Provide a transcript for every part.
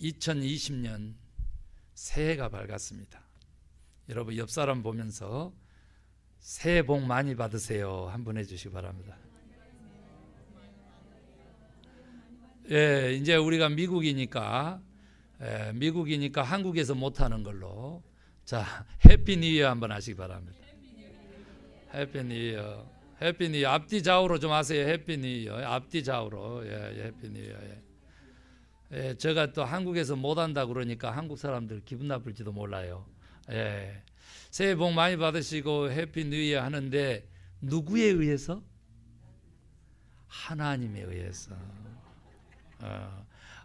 2020년 새해가 밝았습니다. 여러분 옆 사람 보면서 새해 복 많이 받으세요 한번 해주시기 바랍니다. 예, 이제 우리가 미국이니까 한국에서 못하는 걸로 자 해피 뉴 이어 한번 하시기 바랍니다. 해피 뉴 이어, 해피 뉴 이어. 앞뒤 좌우로 좀 하세요. 해피 뉴 이어. 앞뒤 좌우로. 예, 해피 뉴 이어. 예, 제가 또 한국에서 못한다 그러니까 한국 사람들 기분 나쁠지도 몰라요. 예, 새해 복 많이 받으시고 해피 뉴 이어 하는데 누구에 의해서? 하나님에 의해서.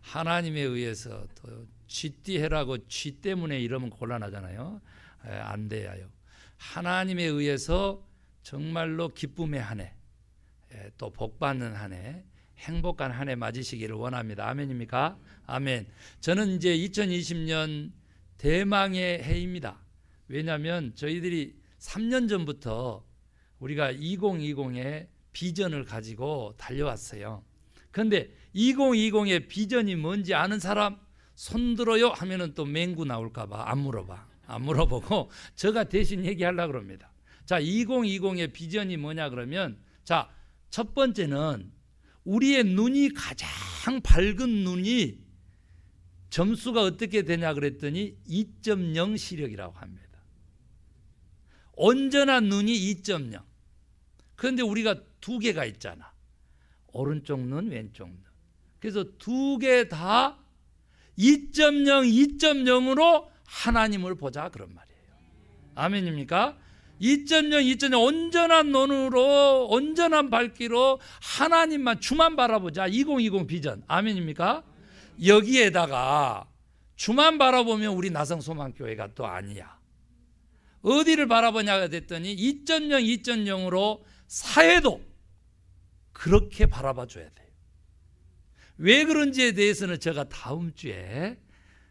하나님에 의해서. 또 쥐띠해라고 쥐 때문에 이러면 곤란하잖아요. 안 돼요. 하나님에 의해서 정말로 기쁨의 한 해, 또 복받는 한 해, 행복한 한 해 맞으시기를 원합니다. 아멘입니까? 아멘. 저는 이제 2020년 대망의 해입니다. 왜냐하면 저희들이 3년 전부터 우리가 2020의 비전을 가지고 달려왔어요. 그런데 2020의 비전이 뭔지 아는 사람 손 들어요 하면은 또 맹구 나올까 봐 안 물어보고 제가 대신 얘기하려고 합니다. 자, 2020의 비전이 뭐냐 그러면, 자, 첫 번째는 우리의 눈이 가장 밝은 눈이 점수가 어떻게 되냐 그랬더니 2.0 시력이라고 합니다. 온전한 눈이 2.0. 그런데 우리가 두 개가 있잖아. 오른쪽 눈, 왼쪽 눈. 그래서 두 개 다 2.0, 2.0으로 하나님을 보자 그런 말이에요. 아멘입니까? 2.0, 2.0 온전한 눈으로, 온전한 밝기로 하나님만, 주만 바라보자. 2020 비전. 아멘입니까? 여기에다가 주만 바라보면 우리 나성소망교회가 또 아니야. 어디를 바라보냐가 됐더니 2.0, 2.0으로 사회도 그렇게 바라봐 줘야 돼요. 왜 그런지에 대해서는 제가 다음 주에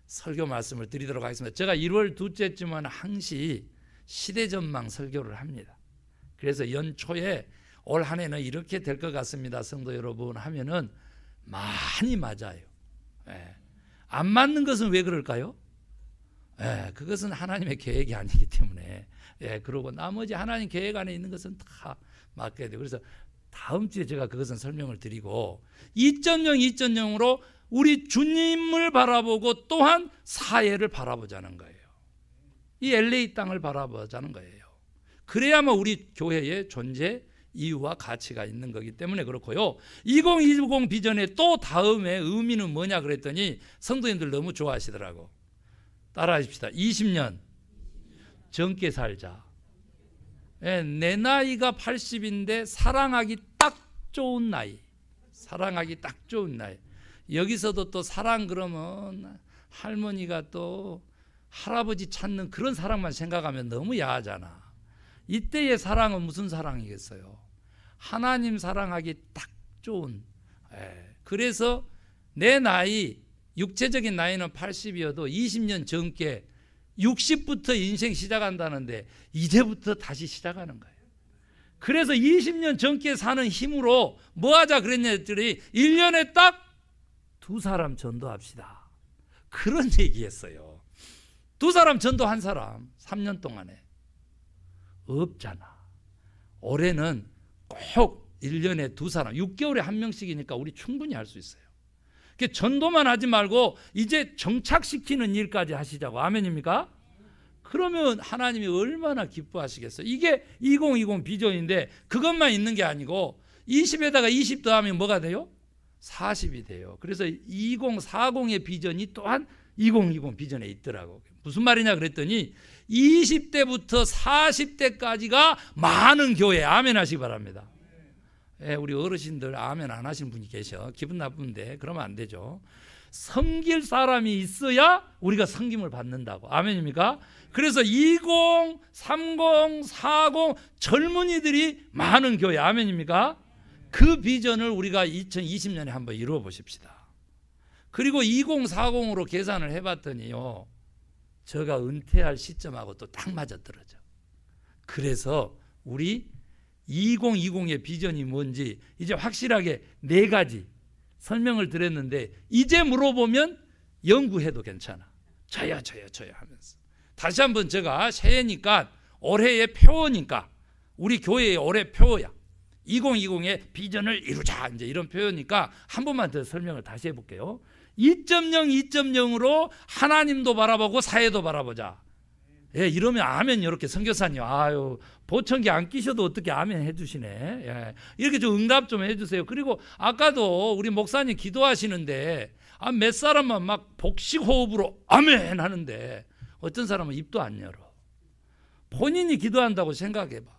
설교 말씀을 드리도록 하겠습니다. 제가 1월 둘째 주만 항시 시대전망 설교를 합니다. 그래서 연초에 올 한 해는 이렇게 될 것 같습니다, 성도 여러분 하면은 많이 맞아요. 예. 안 맞는 것은 왜 그럴까요? 예, 그것은 하나님의 계획이 아니기 때문에. 예, 그리고 나머지 하나님 계획 안에 있는 것은 다 맞게 돼요. 그래서 다음 주에 제가 그것은 설명을 드리고 2.0, 2.0으로 우리 주님을 바라보고 또한 사회를 바라보자는 거예요. 이 LA 땅을 바라보자는 거예요. 그래야만 우리 교회의 존재 이유와 가치가 있는 거기 때문에 그렇고요. 2020 비전의 또 다음에 의미는 뭐냐 그랬더니 성도님들 너무 좋아하시더라고. 따라하십시다. 20년 젊게 살자. 예, 내 나이가 80인데 사랑하기 딱 좋은 나이. 사랑하기 딱 좋은 나이. 여기서도 또 사랑 그러면 할머니가 또 할아버지 찾는 그런 사랑만 생각하면 너무 야하잖아. 이때의 사랑은 무슨 사랑이겠어요? 하나님 사랑하기 딱 좋은. 그래서 내 나이, 육체적인 나이는 80이어도 20년 젊게 60부터 인생 시작한다는데 이제부터 다시 시작하는 거예요. 그래서 20년 젊게 사는 힘으로 뭐 하자 그랬냐 했더니 1년에 딱 2사람 전도합시다. 그런 얘기했어요. 2사람 전도 한 사람 3년 동안에 없잖아. 올해는 꼭 1년에 2사람, 6개월에 1명씩이니까 우리 충분히 할 수 있어요. 전도만 하지 말고 이제 정착시키는 일까지 하시자고. 아멘입니까? 그러면 하나님이 얼마나 기뻐하시겠어요. 이게 2020 비전인데 그것만 있는 게 아니고 20에다가 20 더하면 뭐가 돼요? 40이 돼요. 그래서 2040의 비전이 또한 2020 비전에 있더라고. 무슨 말이냐 그랬더니 20대부터 40대까지가 많은 교회. 아멘 하시기 바랍니다. 예, 우리 어르신들 아멘 안 하시는 분이 계셔. 기분 나쁜데 그러면 안 되죠. 섬길 사람이 있어야 우리가 섬김을 받는다고. 아멘입니까? 그래서 20, 30, 40 젊은이들이 많은 교회. 아멘입니까? 그 비전을 우리가 2020년에 한번 이루어 보십시다. 그리고 2040으로 계산을 해봤더니요, 제가 은퇴할 시점하고 또 딱 맞아떨어져. 그래서 우리 2020의 비전이 뭔지 이제 확실하게 4가지 설명을 드렸는데, 이제 물어보면 연구해도 괜찮아. 저요 하면서. 다시 한번 제가 새해니까 올해의 표어니까 우리 교회의 올해 표어야. 2020의 비전을 이루자 이제 이런 표현이니까 한 번만 더 설명을 다시 해볼게요. 2.0으로 하나님도 바라보고 사회도 바라보자. 예, 이러면 아멘. 이렇게 선교사님 아유 보청기 안 끼셔도 어떻게 아멘 해주시네. 예, 이렇게 좀 응답 좀 해주세요. 그리고 아까도 우리 목사님 기도하시는데 몇 사람만 막 복식 호흡으로 아멘 하는데 어떤 사람은 입도 안 열어. 본인이 기도한다고 생각해봐.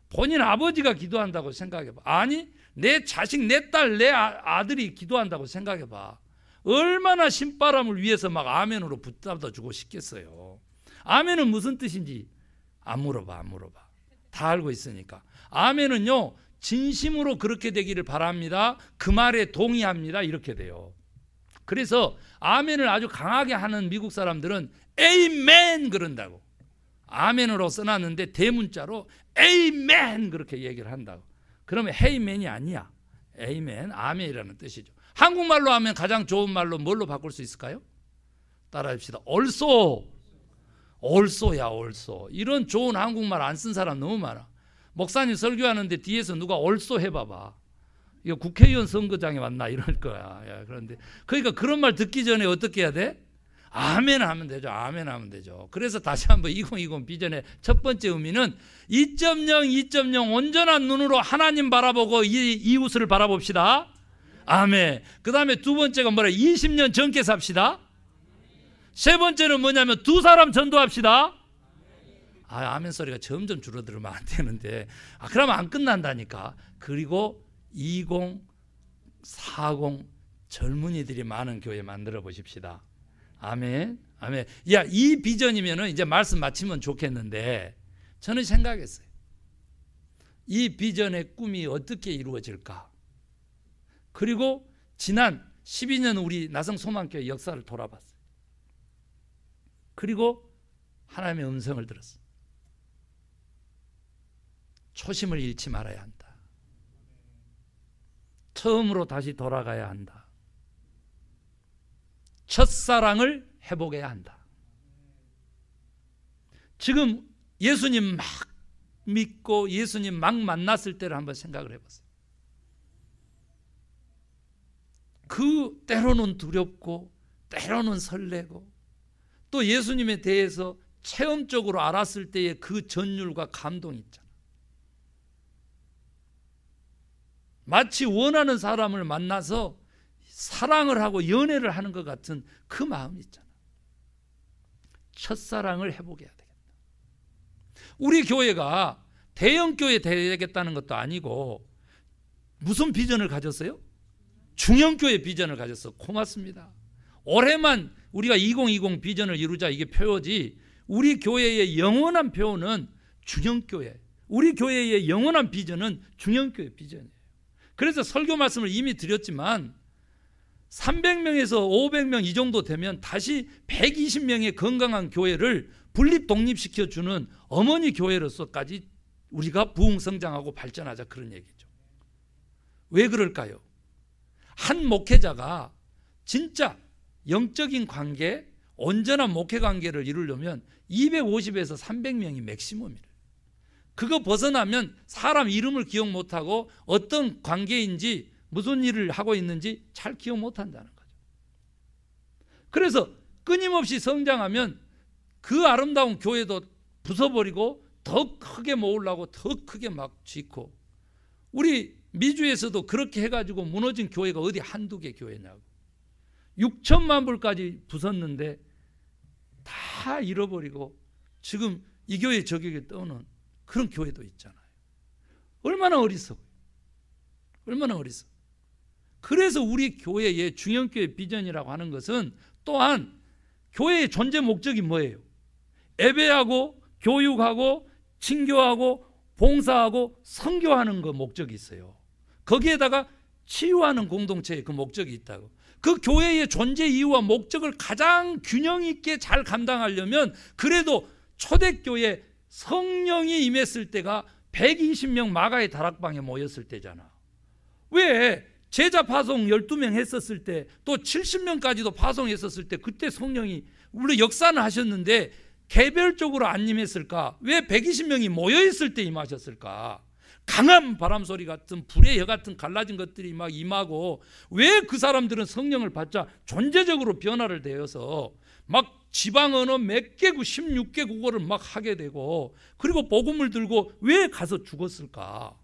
본인 아버지가 기도한다고 생각해봐. 아니 내 자식, 내 딸, 내 아들이 기도한다고 생각해봐. 얼마나 신바람을 위해서 막 아멘으로 붙잡아 주고 싶겠어요. 아멘은 무슨 뜻인지 안 물어봐. 다 알고 있으니까. 아멘은요 진심으로 그렇게 되기를 바랍니다. 그 말에 동의합니다. 이렇게 돼요. 그래서 아멘을 아주 강하게 하는 미국 사람들은 에이멘 그런다고. 아멘으로 써놨는데 대문자로 에이멘 그렇게 얘기를 한다고. 그러면 헤이멘이 아니야. 에이멘, 아멘이라는 뜻이죠. 한국말로 하면 가장 좋은 말로 뭘로 바꿀 수 있을까요? 따라합시다. 올소야. 이런 좋은 한국말 안 쓴 사람 너무 많아. 목사님 설교하는데 뒤에서 누가 올소 해봐봐. 이거 국회의원 선거장에 왔나 이럴 거야. 야, 그런데 그러니까 그런 말 듣기 전에 어떻게 해야 돼? 아멘 하면 되죠. 그래서 다시 한번 2020 비전의 첫 번째 의미는 2.0 온전한 눈으로 하나님 바라보고 이웃을 바라봅시다. 아멘. 그 다음에 두 번째가 뭐래? 20년 젊게 삽시다. 세 번째는 뭐냐면 두 사람 전도합시다. 아멘 소리가 점점 줄어들면 안 되는데 그러면 안 끝난다니까. 그리고 20, 40 젊은이들이 많은 교회 만들어 보십시다. 아멘. 야, 이 비전이면은 이제 말씀 마치면 좋겠는데 저는 생각했어요. 이 비전의 꿈이 어떻게 이루어질까? 그리고 지난 12년 우리 나성소망교회 역사를 돌아봤어요. 그리고 하나님의 음성을 들었어요. 초심을 잃지 말아야 한다. 처음으로 다시 돌아가야 한다. 첫사랑을 회복해야 한다. 지금 예수님 막 믿고 예수님 막 만났을 때를 한번 생각을 해보세요. 그 때로는 두렵고 때로는 설레고 또 예수님에 대해서 체험적으로 알았을 때의 그 전율과 감동이 있잖아. 마치 원하는 사람을 만나서 사랑을 하고 연애를 하는 것 같은 그 마음이 있잖아. 첫사랑을 회복해야 되겠다. 우리 교회가 대형교회 되겠다는 것도 아니고 무슨 비전을 가졌어요? 중형교회 비전을 가졌어. 고맙습니다. 올해만 우리가 2020 비전을 이루자 이게 표어지 우리 교회의 영원한 표어는 중형교회. 우리 교회의 영원한 비전은 중형교회 비전이에요. 그래서 설교 말씀을 이미 드렸지만 300명에서 500명 이 정도 되면 다시 120명의 건강한 교회를 분립 독립시켜주는 어머니 교회로서까지 우리가 부흥성장하고 발전하자 그런 얘기죠. 왜 그럴까요? 한 목회자가 진짜 영적인 관계, 온전한 목회 관계를 이루려면 250에서 300명이 맥시멈이래요. 그거 벗어나면 사람 이름을 기억 못하고 어떤 관계인지 무슨 일을 하고 있는지 잘 기억 못한다는 거죠. 그래서 끊임없이 성장하면 그 아름다운 교회도 부숴버리고 더 크게 모으려고 더 크게 막 짓고 우리 미주에서도 그렇게 해가지고 무너진 교회가 어디 한두 개 교회냐고 6천만 불까지 부쉈는데 다 잃어버리고 지금 이 교회 저 교회 떠오는 그런 교회도 있잖아요. 얼마나 어리석어요. 얼마나 어리석어요. 그래서 우리 교회의 중형교회 비전이라고 하는 것은 또한 교회의 존재 목적이 뭐예요? 예배하고 교육하고 친교하고 봉사하고 선교하는 그 목적이 있어요. 거기에다가 치유하는 공동체의 그 목적이 있다고. 그 교회의 존재 이유와 목적을 가장 균형 있게 잘 감당하려면 그래도 초대교회 성령이 임했을 때가 120명 마가의 다락방에 모였을 때잖아. 왜 제자 파송 12명 했었을 때, 또 70명까지도 파송했었을 때, 그때 성령이 물론 역사는 하셨는데 개별적으로 안 임했을까? 왜 120명이 모여있을 때 임하셨을까? 강한 바람소리 같은 불의 여 같은 갈라진 것들이 막 임하고, 왜 그 사람들은 성령을 받자 존재적으로 변화를 되어서 막 지방 언어 몇 개국 16개국어를 막 하게 되고, 그리고 복음을 들고 왜 가서 죽었을까?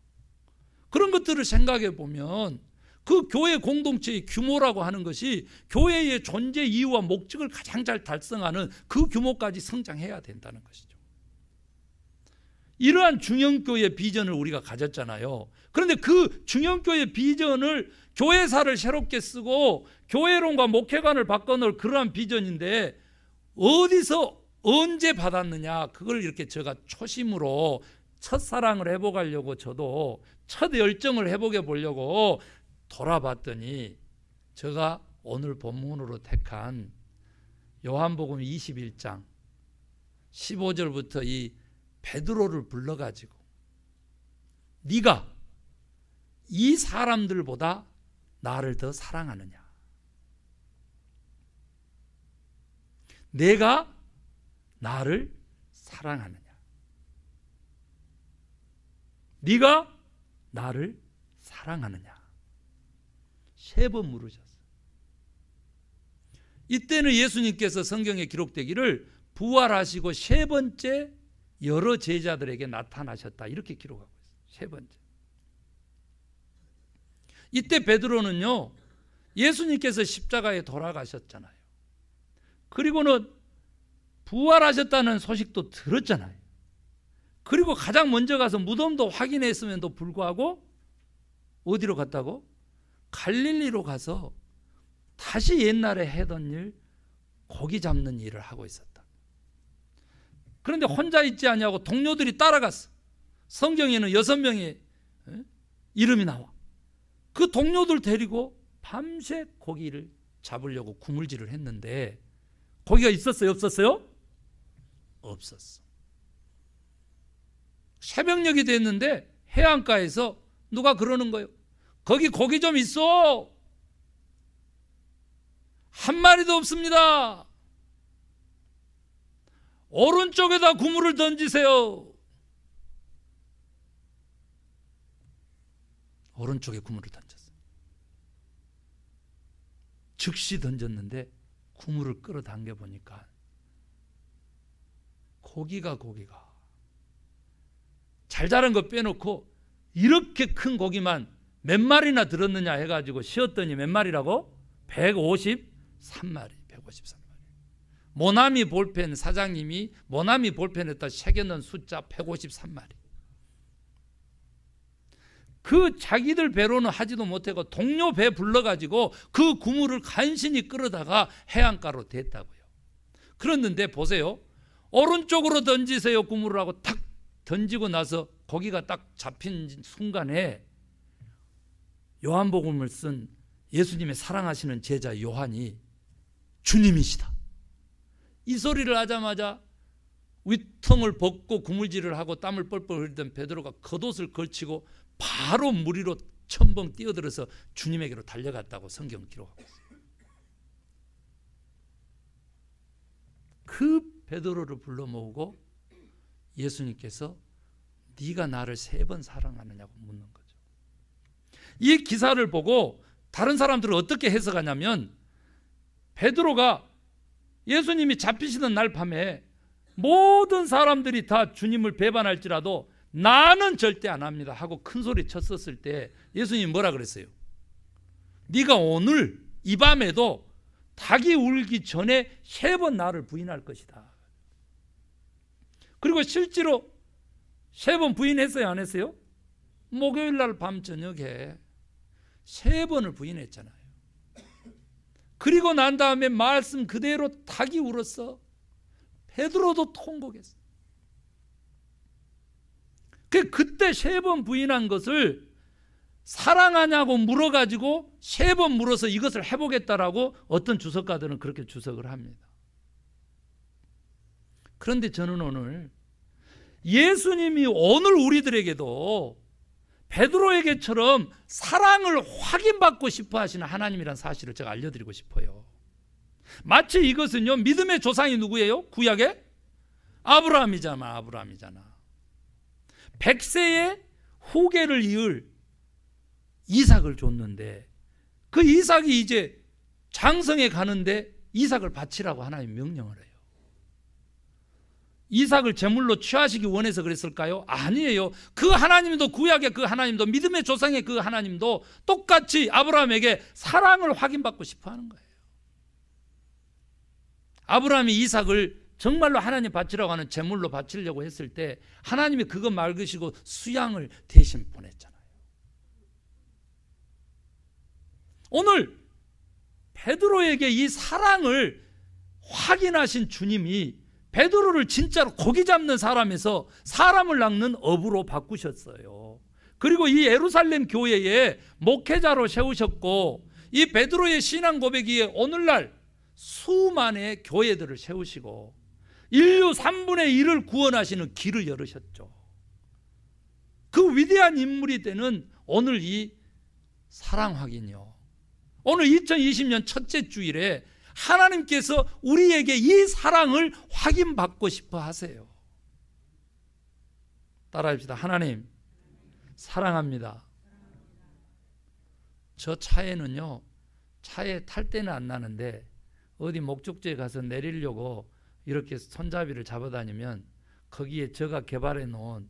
그런 것들을 생각해 보면 그 교회 공동체의 규모라고 하는 것이 교회의 존재 이유와 목적을 가장 잘 달성하는 그 규모까지 성장해야 된다는 것이죠. 이러한 중형교회 비전을 우리가 가졌잖아요. 그런데 그 중형교회 비전을 교회사를 새롭게 쓰고 교회론과 목회관을 바꿔놓을 그러한 비전인데, 어디서 언제 받았느냐, 그걸 이렇게 제가 초심으로 첫사랑을 회복하려고, 저도 첫 열정을 회복해 보려고 돌아봤더니, 제가 오늘 본문으로 택한 요한복음 21장 15절부터 이 베드로를 불러가지고, 네가 이 사람들보다 나를 더 사랑하느냐, 내가 나를 사랑하느냐, 네가 나를 사랑하느냐, 3번 물으셨어요. 이때는 예수님께서 성경에 기록되기를 부활하시고 3번째 여러 제자들에게 나타나셨다, 이렇게 기록하고 있어요. 3번째. 이때 베드로는요, 예수님께서 십자가에 돌아가셨잖아요. 그리고는 부활하셨다는 소식도 들었잖아요. 그리고 가장 먼저 가서 무덤도 확인했음에도 불구하고 어디로 갔다고? 갈릴리로 가서 다시 옛날에 하던 일, 고기 잡는 일을 하고 있었다. 그런데 혼자 있지 않냐고 동료들이 따라갔어. 성경에는 6명의 이름이 나와. 그 동료들 데리고 밤새 고기를 잡으려고 구물질을 했는데, 고기가 있었어요, 없었어요? 없었어. 새벽녘이 됐는데 해안가에서 누가 그러는 거예요. 거기 고기 좀 있어. 한 마리도 없습니다. 오른쪽에다 그물을 던지세요. 오른쪽에 그물을 던졌어요. 즉시 던졌는데 그물을 끌어당겨 보니까 고기가 잘 자란 거 빼놓고 이렇게 큰 고기만 몇 마리나 들었느냐 해가지고 쉬었더니 몇 마리라고? 153마리. 모나미 볼펜 사장님이 모나미 볼펜에다 새겨놓은 숫자 153마리. 그 자기들 배로는 하지도 못하고 동료 배 불러가지고 그 그물을 간신히 끌어다가 해안가로 댔다고요. 그랬는데 보세요. 오른쪽으로 던지세요 그물을 하고 탁 던지고 나서 고기가 딱 잡힌 순간에 요한복음을 쓴 예수님의 사랑하시는 제자 요한이 주님이시다, 이 소리를 하자마자 위통을 벗고 구물질을 하고 땀을 뻘뻘 흘리던 베드로가 겉옷을 걸치고 바로 물 위로 첨벙 뛰어들어서 주님에게로 달려갔다고 성경 기록하고 있어요. 그 베드로를 불러 모으고 예수님께서 네가 나를 3번 사랑하느냐고 묻는 거죠. 이 기사를 보고 다른 사람들은 어떻게 해석하냐면, 베드로가 예수님이 잡히시던 날 밤에 모든 사람들이 다 주님을 배반할지라도 나는 절대 안 합니다 하고 큰 소리 쳤었을 때 예수님이 뭐라 그랬어요? 네가 오늘 이 밤에도 닭이 울기 전에 3번 나를 부인할 것이다. 그리고 실제로 3번 부인했어요, 안 했어요? 목요일 날 밤 저녁에 3번을 부인했잖아요. 그리고 난 다음에 말씀 그대로 닭이 울었어. 베드로도 통곡했어. 그때 3번 부인한 것을 사랑하냐고 물어가지고 3번 물어서 이것을 해보겠다라고 어떤 주석가들은 그렇게 주석을 합니다. 그런데 저는 오늘 예수님이 오늘 우리들에게도 베드로에게처럼 사랑을 확인받고 싶어 하시는 하나님이란 사실을 제가 알려드리고 싶어요. 마치 이것은요, 믿음의 조상이 누구예요? 구약에? 아브라함이잖아. 100세의 후계를 이을 이삭을 줬는데 그 이삭이 이제 장성에 가는데 이삭을 바치라고 하나님 명령을 해요. 이삭을 제물로 취하시기 원해서 그랬을까요? 아니에요. 그 하나님도, 구약의 그 하나님도, 믿음의 조상의 그 하나님도 똑같이 아브라함에게 사랑을 확인받고 싶어 하는 거예요. 아브라함이 이삭을 정말로 하나님 바치라고 하는 제물로 바치려고 했을 때 하나님이 그거 말으시고 수양을 대신 보냈잖아요. 오늘 베드로에게 이 사랑을 확인하신 주님이 베드로를 진짜로 고기 잡는 사람에서 사람을 낚는 어부로 바꾸셨어요. 그리고 이 예루살렘 교회에 목회자로 세우셨고, 이 베드로의 신앙 고백이 오늘날 수만의 교회들을 세우시고 인류 3분의 1을 구원하시는 길을 열으셨죠. 그 위대한 인물이 되는 오늘 이 사랑 확인이요, 오늘 2020년 첫째 주일에 하나님께서 우리에게 이 사랑을 확인받고 싶어 하세요. 따라합시다. 하나님 사랑합니다. 저 차에는요, 차에 탈 때는 안 나는데 어디 목적지에 가서 내리려고 이렇게 손잡이를 잡아다니면 거기에 제가 개발해 놓은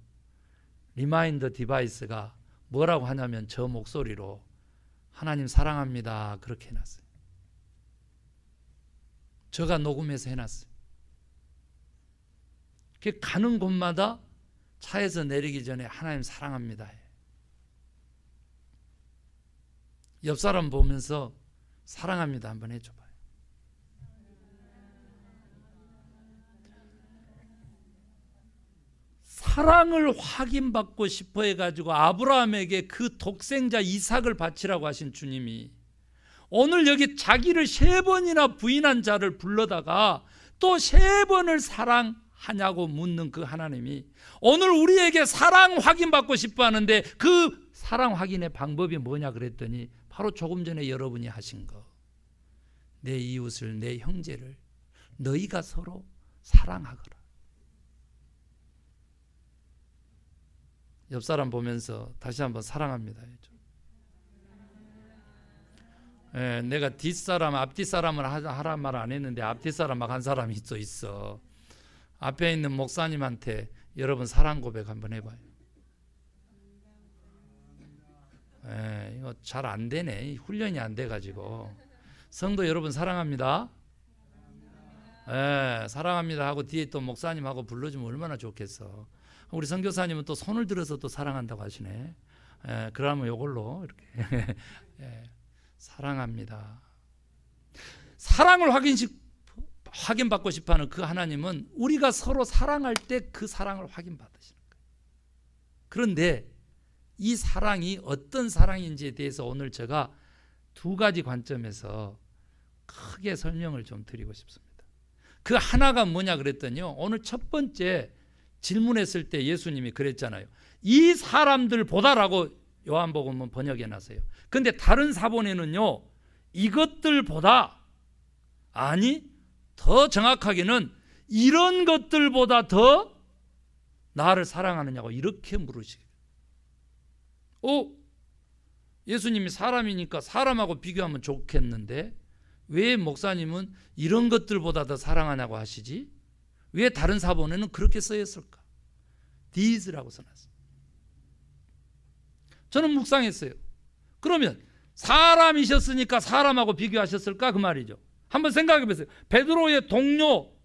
리마인더 디바이스가 뭐라고 하냐면 저 목소리로 하나님 사랑합니다 그렇게 해놨어요. 제가 녹음해서 해놨어요. 가는 곳마다 차에서 내리기 전에 하나님 사랑합니다 해. 옆 사람 보면서 사랑합니다 한번 해줘봐요. 사랑을 확인받고 싶어 해가지고 아브라함에게 그 독생자 이삭을 바치라고 하신 주님이 오늘 여기 자기를 3번이나 부인한 자를 불러다가 또 3번을 사랑하냐고 묻는 그 하나님이 오늘 우리에게 사랑 확인받고 싶어 하는데 그 사랑 확인의 방법이 뭐냐 그랬더니 바로 조금 전에 여러분이 하신 거, 내 이웃을, 내 형제를 너희가 서로 사랑하거라. 옆 사람 보면서 다시 한번 사랑합니다 해줘. 내가 뒷사람 앞뒷사람을 하란 말 안 했는데 앞뒷사람 막 한 사람이 있어. 앞에 있는 목사님한테 여러분 사랑 고백 한번 해봐요. 이거 잘 안 되네. 훈련이 안 돼가지고. 성도 여러분 사랑합니다. 사랑합니다 하고 뒤에 또 목사님하고 불러주면 얼마나 좋겠어. 우리 선교사님은 또 손을 들어서 또 사랑한다고 하시네. 그러면 이걸로 이렇게 사랑합니다. 사랑을 확인받고 싶어하는 그 하나님은 우리가 서로 사랑할 때 그 사랑을 확인받으시는 거예요. 그런데 이 사랑이 어떤 사랑인지에 대해서 오늘 제가 2가지 관점에서 크게 설명을 좀 드리고 싶습니다. 그 하나가 뭐냐 그랬더니요, 오늘 첫 번째 질문했을 때 예수님이 그랬잖아요. 이 사람들보다라고 요한복음은 번역해 놨어요. 근데 다른 사본에는요, 이것들보다, 아니 더 정확하게는 이런 것들보다 더 나를 사랑하느냐고 이렇게 물으시게요. 예수님이 사람이니까 사람하고 비교하면 좋겠는데 왜 목사님은 이런 것들보다 더 사랑하냐고 하시지? 왜 다른 사본에는 그렇게 써있을까? These라고 써놨어요. 저는 묵상했어요. 그러면 사람이셨으니까 사람하고 비교하셨을까? 그 말이죠. 한번 생각해 보세요. 베드로의 동료,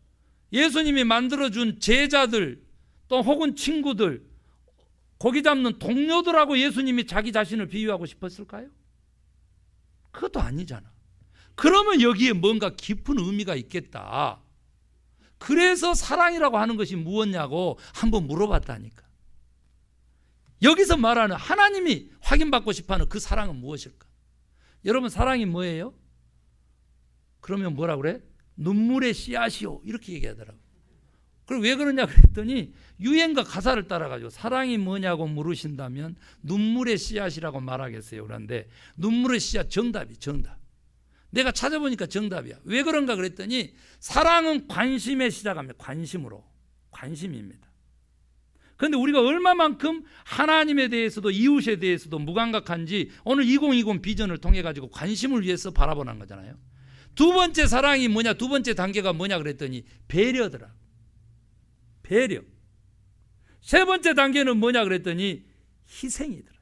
예수님이 만들어준 제자들, 또 혹은 친구들, 고기 잡는 동료들하고 예수님이 자기 자신을 비유하고 싶었을까요? 그것도 아니잖아. 그러면 여기에 뭔가 깊은 의미가 있겠다. 그래서 사랑이라고 하는 것이 무엇냐고 한번 물어봤다니까. 여기서 말하는 하나님이 확인받고 싶어하는 그 사랑은 무엇일까? 여러분 사랑이 뭐예요? 그러면 뭐라 그래? 눈물의 씨앗이요 이렇게 얘기하더라고. 그리고 왜 그러냐 그랬더니 유행과 가사를 따라가지고 사랑이 뭐냐고 물으신다면 눈물의 씨앗이라고 말하겠어요. 그런데 눈물의 씨앗 정답이 정답. 내가 찾아보니까 정답이야. 왜 그런가 그랬더니 사랑은 관심에 시작합니다. 관심으로. 관심입니다. 그런데 우리가 얼마만큼 하나님에 대해서도 이웃에 대해서도 무감각한지 오늘 2020 비전을 통해 가지고 관심을 위해서 바라보는 거잖아요. 두 번째 사랑이 뭐냐, 두 번째 단계가 뭐냐 그랬더니 배려더라. 배려. 세 번째 단계는 뭐냐 그랬더니 희생이더라.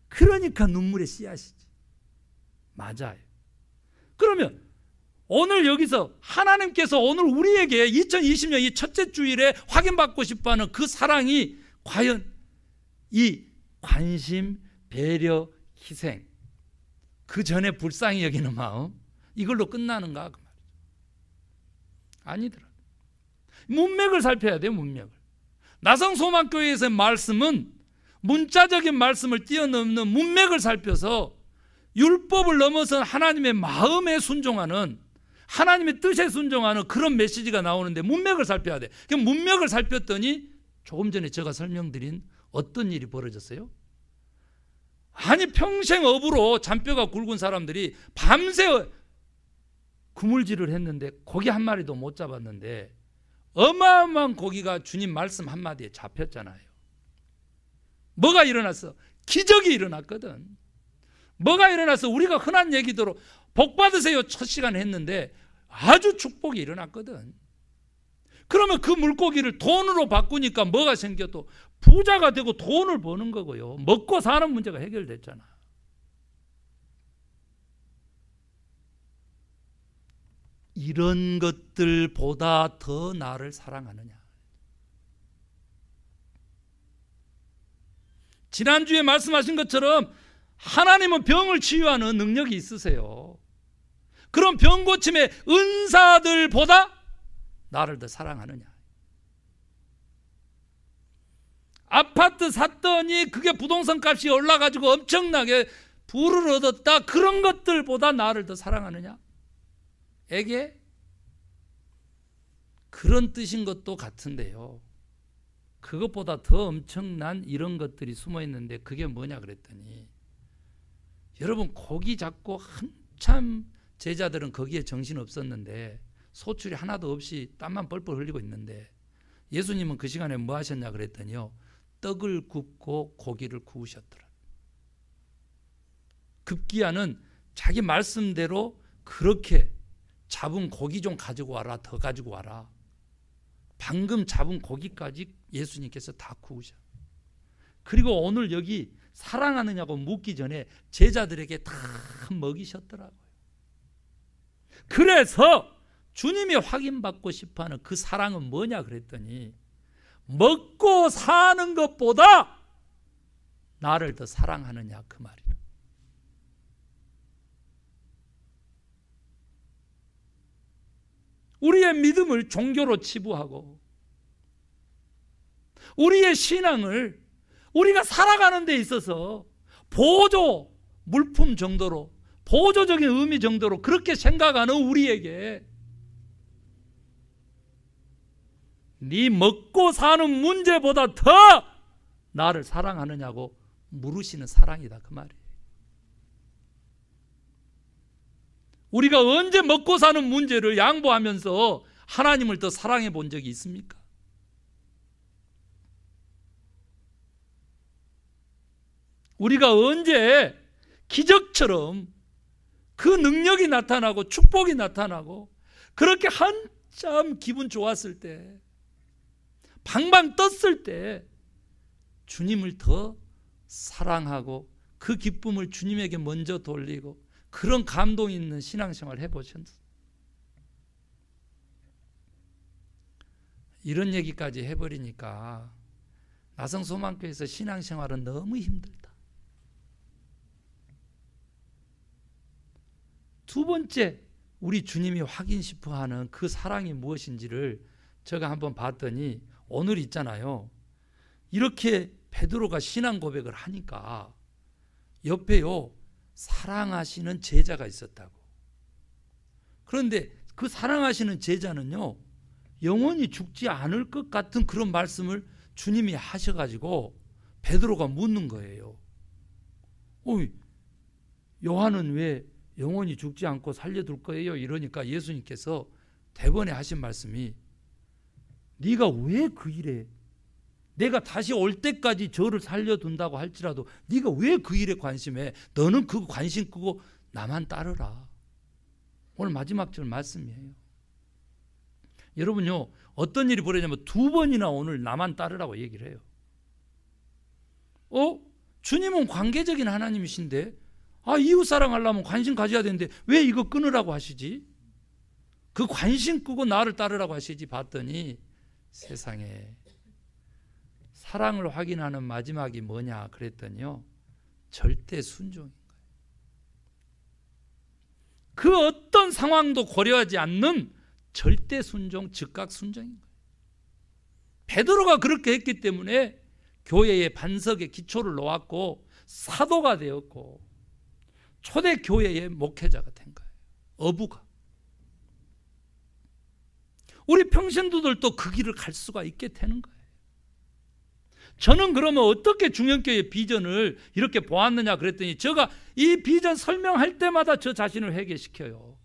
그러니까 눈물의 씨앗이지. 맞아요. 그러면 오늘 여기서 하나님께서 오늘 우리에게 2020년 이 첫째 주일에 확인받고 싶어하는 그 사랑이 과연 이 관심, 배려, 희생, 그 전에 불쌍히 여기는 마음, 이걸로 끝나는가 그 말이죠. 아니더라. 문맥을 살펴야 돼요. 문맥을. 나성소망교회에서의 말씀은 문자적인 말씀을 뛰어넘는 문맥을 살펴서 율법을 넘어선 하나님의 마음에 순종하는, 하나님의 뜻에 순종하는 그런 메시지가 나오는데 문맥을 살펴야 돼. 그럼 문맥을 살폈더니 조금 전에 제가 설명드린 어떤 일이 벌어졌어요? 아니 평생 업으로 잔뼈가 굵은 사람들이 밤새 그물질을 했는데 고기 한 마리도 못 잡았는데 어마어마한 고기가 주님 말씀 한마디에 잡혔잖아요. 뭐가 일어났어? 기적이 일어났거든. 뭐가 일어났어? 우리가 흔한 얘기대로 복 받으세요 첫 시간 했는데 아주 축복이 일어났거든. 그러면 그 물고기를 돈으로 바꾸니까 뭐가 생겨? 또 부자가 되고 돈을 버는 거고요. 먹고 사는 문제가 해결됐잖아. 이런 것들보다 더 나를 사랑하느냐. 지난주에 말씀하신 것처럼 하나님은 병을 치유하는 능력이 있으세요. 그럼 병 고침의 은사들보다 나를 더 사랑하느냐. 아파트 샀더니 그게 부동산 값이 올라가지고 엄청나게 부를 얻었다. 그런 것들보다 나를 더 사랑하느냐. 에게 그런 뜻인 것도 같은데요. 그것보다 더 엄청난 이런 것들이 숨어 있는데 그게 뭐냐 그랬더니 여러분 고기 잡고 한참 제자들은 거기에 정신 없었는데 소출이 하나도 없이 땀만 뻘뻘 흘리고 있는데 예수님은 그 시간에 뭐 하셨냐 그랬더니요. 떡을 굽고 고기를 구우셨더라. 급기야는 자기 말씀대로 그렇게 잡은 고기 좀 가지고 와라. 더 가지고 와라. 방금 잡은 고기까지 예수님께서 다 구우셔. 그리고 오늘 여기 사랑하느냐고 묻기 전에 제자들에게 다 먹이셨더라고요. 그래서 주님이 확인받고 싶어하는 그 사랑은 뭐냐 그랬더니 먹고 사는 것보다 나를 더 사랑하느냐 그 말이에요. 우리의 믿음을 종교로 치부하고 우리의 신앙을 우리가 살아가는 데 있어서 보조 물품 정도로 보조적인 의미 정도로 그렇게 생각하는 우리에게 네 먹고 사는 문제보다 더 나를 사랑하느냐고 물으시는 사랑이다 그 말이에요. 우리가 언제 먹고 사는 문제를 양보하면서 하나님을 더 사랑해 본 적이 있습니까? 우리가 언제 기적처럼 그 능력이 나타나고 축복이 나타나고 그렇게 한참 기분 좋았을 때 방방 떴을 때 주님을 더 사랑하고 그 기쁨을 주님에게 먼저 돌리고 그런 감동 있는 신앙생활 해보셨어요? 이런 얘기까지 해버리니까 나성소망교회에서 신앙생활은 너무 힘들다. 두 번째 우리 주님이 확인 싶어하는 그 사랑이 무엇인지를 제가 한번 봤더니 오늘 있잖아요. 이렇게 베드로가 신앙 고백을 하니까 옆에요 사랑하시는 제자가 있었다고. 그런데 그 사랑하시는 제자는요 영원히 죽지 않을 것 같은 그런 말씀을 주님이 하셔가지고 베드로가 묻는 거예요. 요한은 왜 영원히 죽지 않고 살려둘 거예요? 이러니까 예수님께서 대번에 하신 말씀이, 네가 왜 그 일에, 내가 다시 올 때까지 저를 살려둔다고 할지라도 네가 왜 그 일에 관심해? 너는 그 관심 끄고 나만 따르라. 오늘 마지막 절 말씀이에요. 여러분요, 어떤 일이 벌어지냐면 2번이나 오늘 나만 따르라고 얘기를 해요. 주님은 관계적인 하나님이신데, 이웃 사랑하려면 관심 가져야 되는데 왜 이거 끊으라고 하시지? 그 관심 끄고 나를 따르라고 하시지 봤더니 세상에 사랑을 확인하는 마지막이 뭐냐 그랬더니요, 절대 순종인 거예요. 그 어떤 상황도 고려하지 않는 절대 순종, 즉각 순종인 거예요. 베드로가 그렇게 했기 때문에 교회의 반석의 기초를 놓았고 사도가 되었고 초대 교회의 목회자가 된 거예요. 어부가. 우리 평신도들도 그 길을 갈 수가 있게 되는 거예요. 저는 그러면 어떻게 중형교회 비전을 이렇게 보았느냐 그랬더니, 제가 이 비전 설명할 때마다 저 자신을 회개시켜요.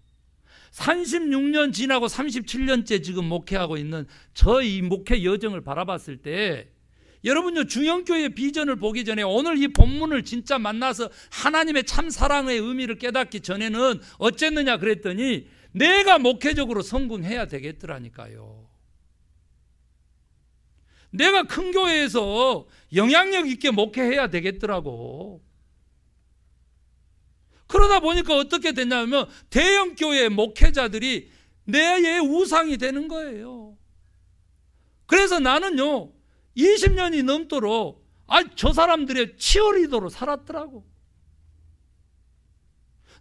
36년 지나고 37년째 지금 목회하고 있는 저 이 목회 여정을 바라봤을 때, 여러분요, 중형교회 비전을 보기 전에 오늘 이 본문을 진짜 만나서 하나님의 참 사랑의 의미를 깨닫기 전에는 어쨌느냐 그랬더니, 내가 목회적으로 성공해야 되겠더라니까요. 내가 큰 교회에서 영향력 있게 목회해야 되겠더라고. 그러다 보니까 어떻게 됐냐면 대형 교회 목회자들이 내의 우상이 되는 거예요. 그래서 나는요, 20년이 넘도록 저 사람들의 치어리더로 살았더라고.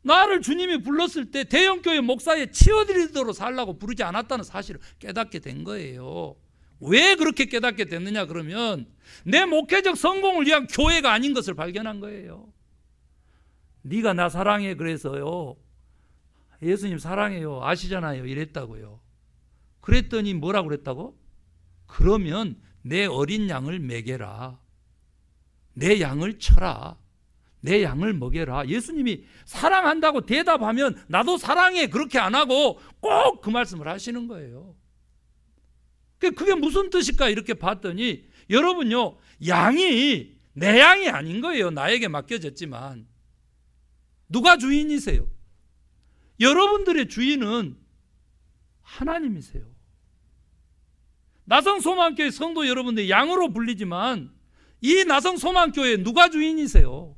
나를 주님이 불렀을 때 대형 교회 목사의 치어리더로 살라고 부르지 않았다는 사실을 깨닫게 된 거예요. 왜 그렇게 깨닫게 됐느냐 그러면, 내 목회적 성공을 위한 교회가 아닌 것을 발견한 거예요. 네가 나 사랑해 그래서요, 예수님 사랑해요 아시잖아요 이랬다고요. 그랬더니 뭐라고 그랬다고? 그러면 내 어린 양을 먹여라, 내 양을 쳐라, 내 양을 먹여라. 예수님이 사랑한다고 대답하면 나도 사랑해 그렇게 안 하고 꼭 그 말씀을 하시는 거예요. 그게 무슨 뜻일까 이렇게 봤더니, 여러분요, 양이 내 양이 아닌 거예요. 나에게 맡겨졌지만. 누가 주인이세요? 여러분들의 주인은 하나님이세요. 나성소망교회 성도 여러분들 양으로 불리지만, 이 나성소망교회 누가 주인이세요?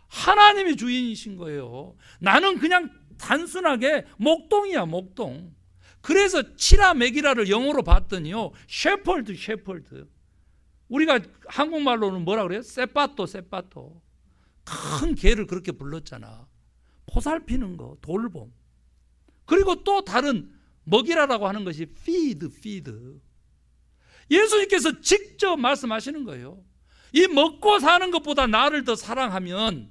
하나님이 주인이신 거예요. 나는 그냥 단순하게 목동이야, 목동. 그래서 치라 메기라를 영어로 봤더니요, 셰펄드. 우리가 한국말로는 뭐라 그래요? 세빠또. 큰 개를 그렇게 불렀잖아. 보살피는 거, 돌봄. 그리고 또 다른 먹이라라고 하는 것이 feed. 예수님께서 직접 말씀하시는 거예요. 이 먹고 사는 것보다 나를 더 사랑하면,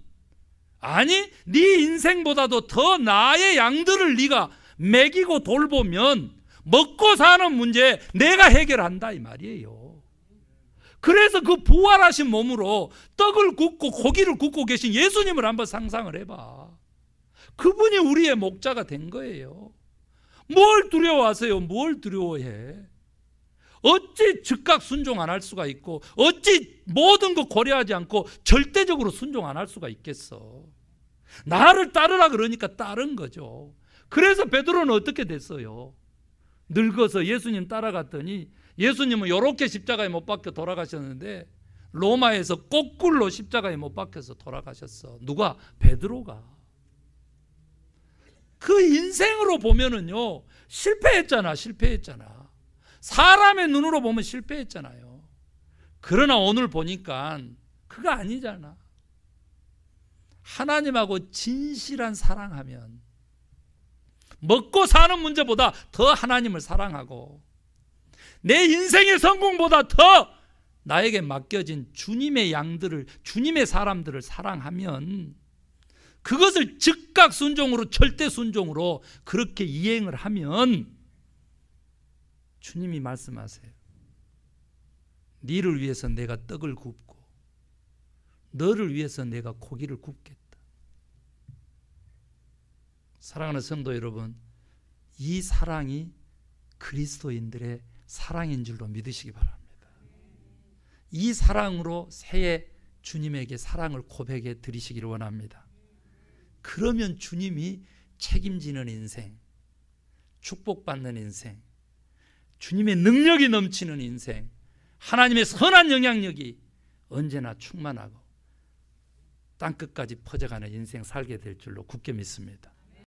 아니 네 인생보다도 더 나의 양들을 네가 먹이고 돌보면 먹고 사는 문제 내가 해결한다 이 말이에요. 그래서 그 부활하신 몸으로 떡을 굽고 고기를 굽고 계신 예수님을 한번 상상을 해봐. 그분이 우리의 목자가 된 거예요. 뭘 두려워하세요? 뭘 두려워해? 어찌 즉각 순종 안 할 수가 있고, 어찌 모든 거 고려하지 않고 절대적으로 순종 안 할 수가 있겠어? 나를 따르라 그러니까 따른 거죠. 그래서 베드로는 어떻게 됐어요? 늙어서 예수님 따라갔더니, 예수님은 이렇게 십자가에 못 박혀 돌아가셨는데 로마에서 거꾸로 십자가에 못 박혀서 돌아가셨어. 누가? 베드로가. 그 인생으로 보면은요, 실패했잖아. 사람의 눈으로 보면 실패했잖아요. 그러나 오늘 보니까 그거 아니잖아. 하나님하고 진실한 사랑하면 먹고 사는 문제보다 더 하나님을 사랑하고, 내 인생의 성공보다 더 나에게 맡겨진 주님의 양들을, 주님의 사람들을 사랑하면, 그것을 즉각 순종으로, 절대 순종으로 그렇게 이행을 하면 주님이 말씀하세요. 너를 위해서 내가 떡을 굽고 너를 위해서 내가 고기를 굽겠다. 사랑하는 성도 여러분, 이 사랑이 그리스도인들의 사랑인 줄로 믿으시기 바랍니다. 이 사랑으로 새해 주님에게 사랑을 고백해 드리시기를 원합니다. 그러면 주님이 책임지는 인생, 축복받는 인생, 주님의 능력이 넘치는 인생, 하나님의 선한 영향력이 언제나 충만하고 땅끝까지 퍼져가는 인생 살게 될 줄로 굳게 믿습니다.